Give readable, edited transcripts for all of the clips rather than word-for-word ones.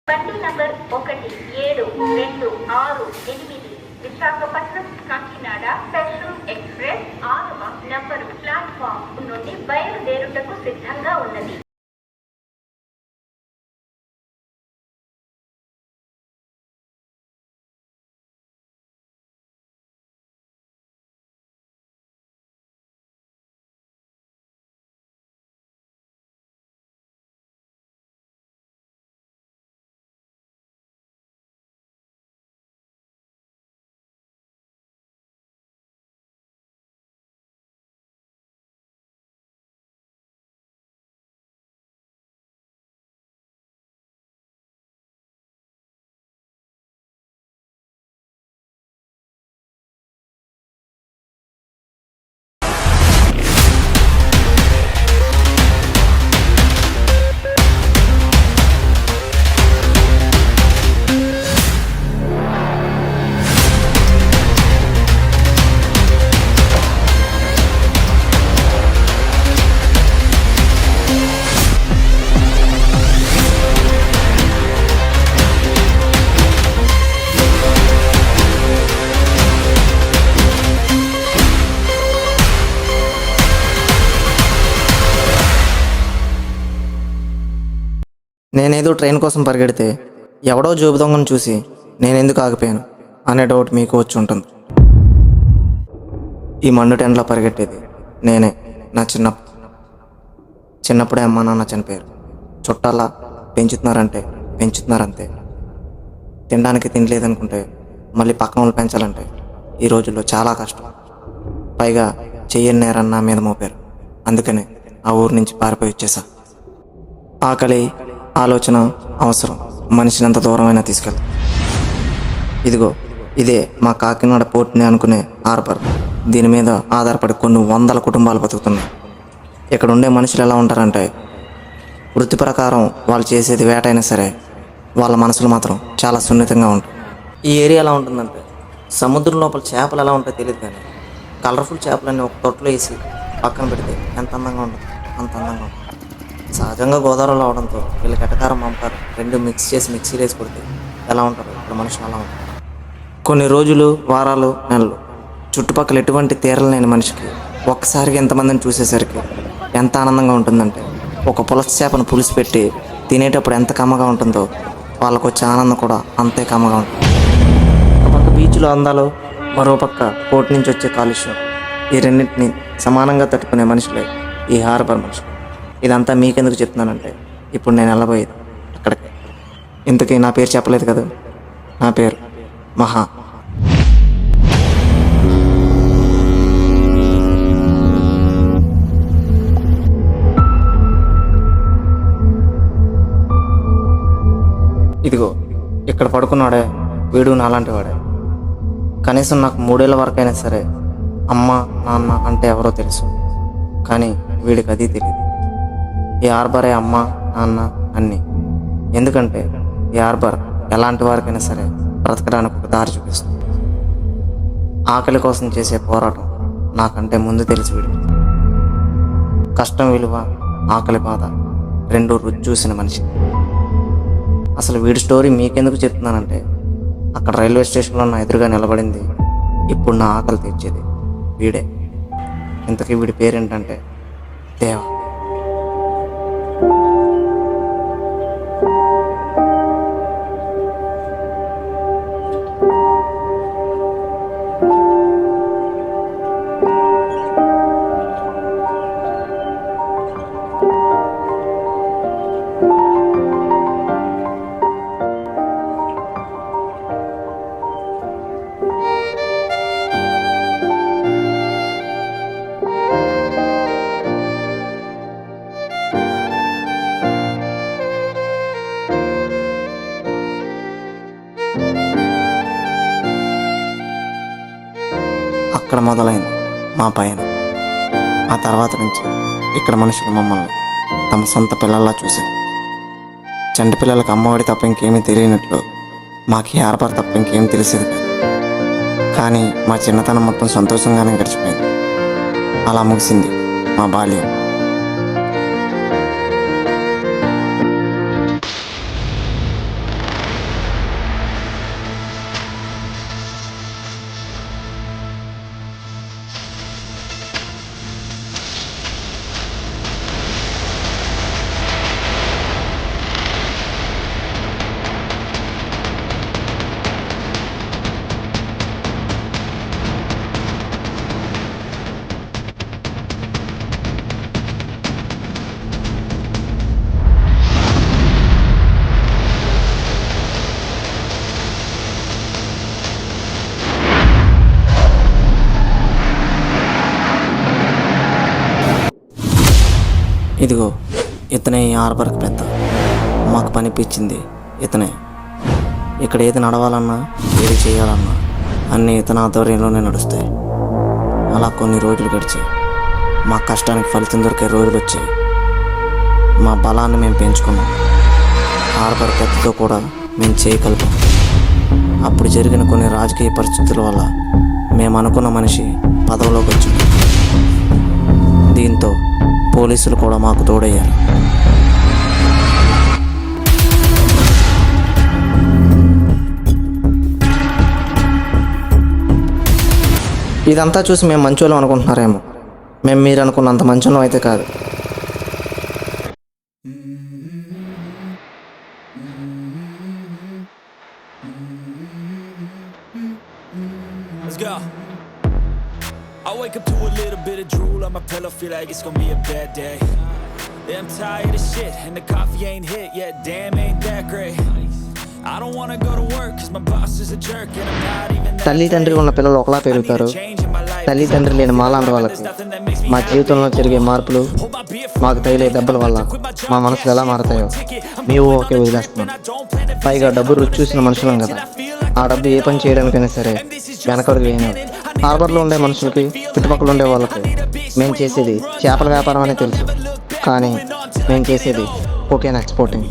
బండి number 1726 Visakhapatnam Kakinada special express 6వ number platform నుండి బయలుదేరుటకు సిద్ధంగా ఉన్నది. నేనేదో ట్రైన్ కోసం పరిగెడితే ఎవడో జోబు దొంగను చూసి నేనెందుకు ఆగిపోయాను అనే డౌట్ మీకు వచ్చి ఉంటుంది. ఈ మండు టెంట్లో పరిగెట్టేది నేనే. నా చిన్నప్పుడే అమ్మా నాన్న చనిపోయారు. చుట్టాలా పెంచుతున్నారంతే. తినడానికి తినలేదనుకుంటే మళ్ళీ పక్కన వాళ్ళు పెంచాలంటే ఈ రోజుల్లో చాలా కష్టం. పైగా చెయ్యని నేరన్న మీద మోపారు. అందుకనే ఆ ఊరు నుంచి పారిపోయి వచ్చేసా. ఆకలి, ఆలోచన, అవసరం మనిషిని ఎంత దూరమైనా తీసుకెళ్తాం. ఇదే మా కాకినాడ పోర్ట్ని అనుకునే హార్బర్. దీని మీద ఆధారపడి కొన్ని వందల కుటుంబాలు బతుకుతున్నాయి. ఇక్కడ ఉండే మనుషులు ఎలా ఉంటారంటే, వృత్తి ప్రకారం వాళ్ళు చేసేది వేటైనా సరే వాళ్ళ మనసులు మాత్రం చాలా సున్నితంగా ఉంటాయి. ఈ ఏరియా ఎలా ఉంటుందంటే, సముద్రం లోపల చేపలు ఎలా ఉంటాయో తెలియదు కానీ కలర్ఫుల్ చేపలన్నీ ఒక తొట్టులో వేసి పక్కన పెడితే ఎంత అందంగా ఉంటుంది అంత అందంగా ఉంటుంది. సహజంగా గోదావరిలో అవడంతో వీళ్ళకి ఎటకారం పంపారు రెండు మిక్స్ చేసి మిక్సీలో వేసి కొడితే ఎలా ఉంటారు ఇక్కడ మనుషులు అలా ఉంటారు. కొన్ని రోజులు, వారాలు, నెలలు చుట్టుపక్కల ఎటువంటి తీరలు లేని మనిషికి ఒక్కసారిగా ఎంతమందిని చూసేసరికి ఎంత ఆనందంగా ఉంటుందంటే, ఒక పులస చేపను పులుసు పెట్టి తినేటప్పుడు ఎంత కమ్మగా ఉంటుందో వాళ్ళకు వచ్చే ఆనందం కూడా అంతే కమ్మగా ఉంటుంది. ఒక పక్క బీచ్లో అందాలు, మరోపక్క పోర్టు నుంచి వచ్చే కాలుష్యం, ఈ రెండింటిని సమానంగా తట్టుకునే మనుషులే ఈ హార్బర్ మనుషులు. ఇదంతా మీకెందుకు చెప్తున్నానంటే, ఇప్పుడు నేను వెళ్ళబోయేది అక్కడికి. ఇంతకీ నా పేరు చెప్పలేదు కదా. నా పేరు మహా. ఇదిగో ఇక్కడ పడుకున్నాడే వీడు నాలాంటి వాడే. కనీసం నాకు 3 ఏళ్ళ వరకైనా సరే అమ్మ నాన్న అంటే ఎవరో తెలుసు, కానీ వీడికి అది తెలియదు. ఈ హార్బరే అమ్మ నాన్న అన్నీ. ఎందుకంటే ఈ హార్బర్ ఎలాంటి వారికైనా సరే బ్రతకడానికి ఒక దారి చూపిస్తుంది. ఆకలి కోసం చేసే పోరాటం నాకంటే ముందు తెలిసి వీడు. కష్టం విలువ, ఆకలి బాధ రెండు రుచి చూసిన మనిషి. అసలు వీడి స్టోరీ మీకెందుకు చెప్తున్నానంటే, అక్కడ రైల్వే స్టేషన్లో నా ఎదురుగా నిలబడింది ఇప్పుడు నా ఆకలి తీర్చేది వీడే. ఇంతకీ వీడి పేరేంటంటే దేవా. అక్కడ మొదలైంది మా పయనం. ఆ తర్వాత నుంచి ఇక్కడ మనుషులు మమ్మల్ని తమ సొంత పిల్లల్లా చూశారు. చంటి పిల్లలకు అమ్మఒడి తప్ప ఇంకేమీ తెలియనట్లు మాకు ఈ ఆర్బర్ తప్ప ఇంకేం తెలిసేది కాదు. కానీ మా చిన్నతనం మొత్తం సంతోషంగానే గడిచిపోయింది. అలా ముగిసింది మా బాల్యం. ఇదిగో ఇతనే ఈ ఆర్బర్కి పెద్ద. మాకు పనిపించింది ఇతనే. ఇక్కడ ఏది నడవాలన్నా ఏది చేయాలన్నా అన్నీ ఇతని ఆధ్వర్యంలోనే నడుస్తాయి. అలా కొన్ని రోజులు గడిచాయి. మా కష్టానికి ఫలితం దొరికే రోజులు వచ్చాయి. మా బలాన్ని మేము పెంచుకున్నాం. ఆర్బర్ పెద్దతో కూడా మేము చేయగలిగాం. అప్పుడు జరిగిన కొన్ని రాజకీయ పరిస్థితుల వల్ల మేము అనుకున్న మనిషి పదవిలోకి వచ్చింది. దీంతో పోలీసులు కూడా మాకు తోడయ్యారు. ఇదంతా చూసి మేము మంచోళ్ళం అనుకుంటున్నారేమో. మేము మీరు అనుకున్నంత మంచోళ్ళం అయితే కాదు. Let's go. I wake up to a little bit of drool on my pillow, feel like it's gonna be a bad day. Yeah, I'm tired of shit and the coffee ain't hit yet, damn ain't that great. I don't wanna go to work cause my boss is a jerk and I'm not even that. తల్లిదండ్రులు ఉన్న పిల్లలు ఒకలా పెరుగుతారు. తల్లిదండ్రులు లేని మాలాంటి వాళ్ళకి మా జీవితంలో జరిగే మార్పులు, మాకు తగిలే దెబ్బల వల్ల మా మనసులు ఎలా మారతాయో మేము ఒకే వదిలేస్తున్నాం. పైగా డబ్బు రుచి చూసిన మనుషులం కదా. ఆ డబ్బు ఏ పని చేయడానికైనా సరే వెనకడుగు వేయను. హార్బర్లో ఉండే మనుషులకి, చుట్టుపక్కల ఉండే వాళ్ళకి మేము చేసేది చేపల వ్యాపారం అనే తెలుసు. కానీ మేము చేసేది కోకేన్ ఎక్స్పోర్టింగ్.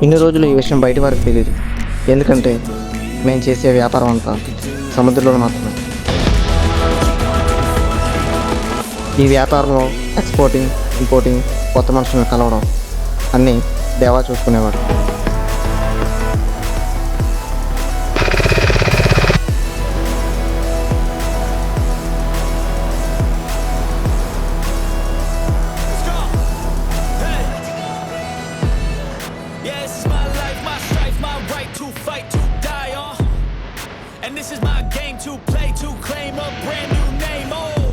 ఇన్ని రోజులు ఈ విషయం బయట వారికి తెలియదు. ఎందుకంటే మేము చేసే వ్యాపారం అంతా సముద్రంలో మాత్రమే. ఈ వ్యాపారంలో ఎక్స్పోర్టింగ్, ఇంపోర్టింగ్, కొత్త మనుషులను కలవడం అన్నీ దేవా చూసుకునేవాడు. And this is my game to play, to claim a brand new name, oh.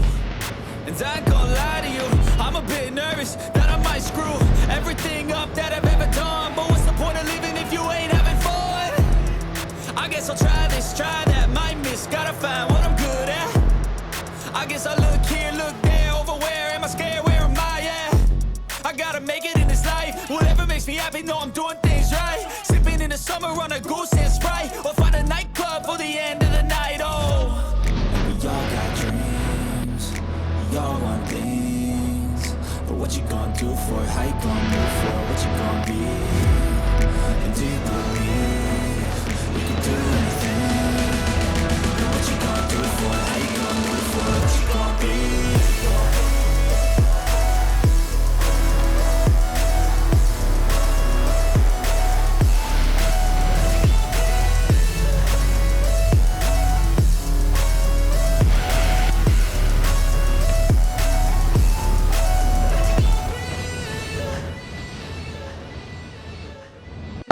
And I ain't gonna lie to you, I'm a bit nervous that I might screw everything up that I've ever done. But what's the point of living if you ain't having fun? I guess I'll try this, try that, might miss, gotta find what I'm good at. I guess I look here, look there, over where am I scared, where am I at? I gotta make it in this life, whatever makes me happy, know I'm doing things right. Sipping in the summer on a goose and Sprite, or find a nightclub for the end of the night, oh. We all got dreams, we all want things, but what you gonna do for How you gon' move for? What you gon' be? And do you believe we can do anything? And what you gon' do for? How you gon' move for? What you gon' be?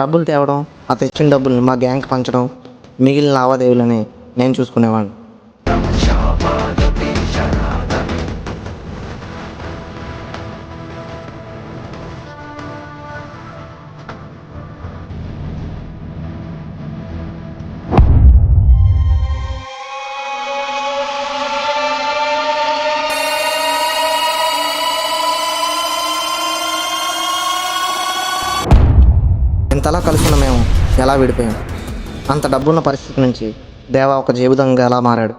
డబ్బులు తేవడం, ఆ తెచ్చిన డబ్బుల్ని మా gang పంచడం, మిగిలిన లావాదేవీలని నేను చూసుకునేవాడిని. ఇంతలా కలుసుకున్న మేము ఎలా విడిపోయాం? అంత డబ్బున్న పరిస్థితి నుంచి దేవా ఒక జేబుదంగా ఎలా మారాడు?